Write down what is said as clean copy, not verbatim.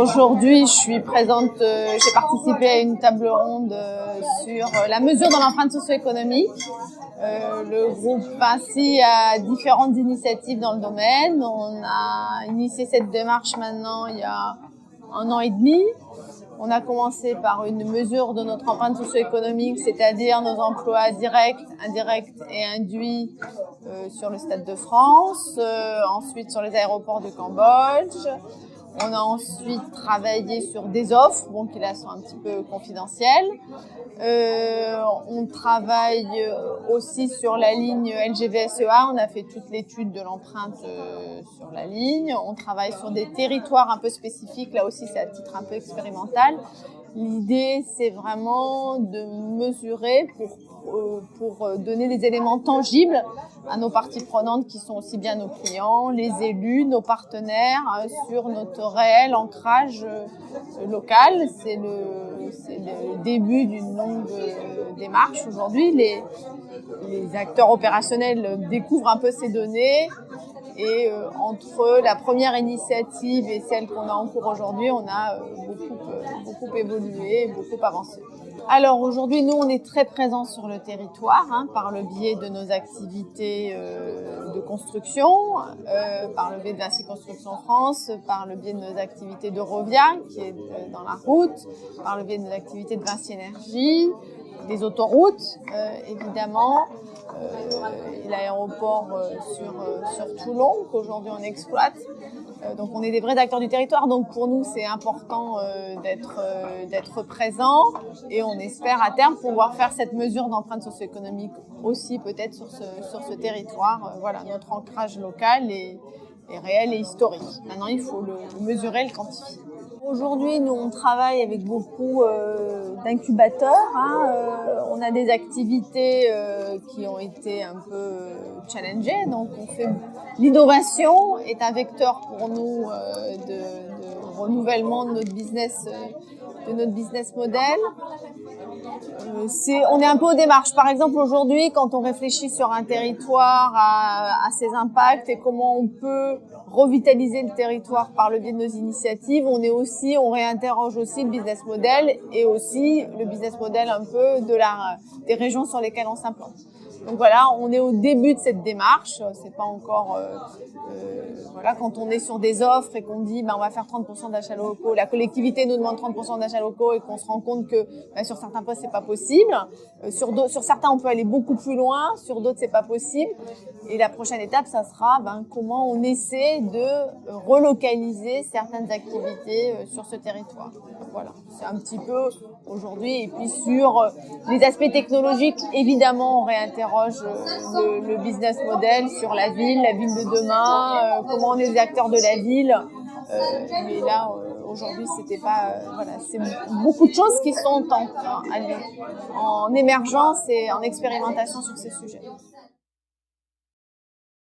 aujourd'hui, je suis présente, j'ai participé à une table ronde sur la mesure de l'empreinte socio-économique. Le groupe Vinci a différentes initiatives dans le domaine. On a initié cette démarche maintenant il y a 1 an et demi. On a commencé par une mesure de notre empreinte socio-économique, c'est-à-dire nos emplois directs, indirects et induits sur le Stade de France, ensuite sur les aéroports du Cambodge. On a ensuite travaillé sur des offres, bon, qui là sont un petit peu confidentielles. On travaille aussi sur la ligne LGV-SEA. On a fait toute l'étude de l'empreinte sur la ligne. On travaille sur des territoires un peu spécifiques. Là aussi, c'est à titre un peu expérimental. L'idée, c'est vraiment de mesurer pour donner des éléments tangibles à nos parties prenantes qui sont aussi bien nos clients, les élus, nos partenaires, sur notre réel ancrage local. C'est le début d'une longue démarche. Aujourd'hui, les acteurs opérationnels découvrent un peu ces données. Et entre la première initiative et celle qu'on a en cours aujourd'hui, on a beaucoup évolué, beaucoup avancé. Alors aujourd'hui, nous, on est très présents sur le territoire, par le biais de nos activités de construction, par le biais de Vinci Construction France, par le biais de nos activités d'Eurovia, qui est dans la route, par le biais de nos activités de Vinci Énergie, des autoroutes, évidemment, l'aéroport sur Toulon, qu'aujourd'hui on exploite. Donc on est des vrais acteurs du territoire, donc pour nous c'est important d'être présents et on espère à terme pouvoir faire cette mesure d'empreinte socio-économique aussi peut-être sur ce territoire. Voilà, notre ancrage local est réel et historique. Maintenant il faut le mesurer, le quantifier. Aujourd'hui, nous, on travaille avec beaucoup d'incubateurs. On a des activités qui ont été un peu challengées. Donc, l'innovation est un vecteur pour nous de renouvellement de notre business model. On est un peu aux démarches. Par exemple, aujourd'hui, quand on réfléchit sur un territoire à ses impacts et comment on peut revitaliser le territoire par le biais de nos initiatives, on réinterroge aussi le business model et aussi le business model un peu des régions sur lesquelles on s'implante. Donc voilà, on est au début de cette démarche. C'est pas encore voilà, quand on est sur des offres et qu'on dit on va faire 30% d'achats locaux, la collectivité nous demande 30% d'achats locaux et qu'on se rend compte que sur certains postes c'est pas possible. Sur certains on peut aller beaucoup plus loin, sur d'autres c'est pas possible. Et la prochaine étape, ça sera comment on essaie de relocaliser certaines activités sur ce territoire. Voilà, c'est un petit peu aujourd'hui. Et puis sur les aspects technologiques, évidemment, on réinterroge le business model sur la ville de demain, comment on est des acteurs de la ville. Mais là, aujourd'hui, c'était pas... voilà, c'est beaucoup de choses qui sont en émergence et en expérimentation sur ces sujets.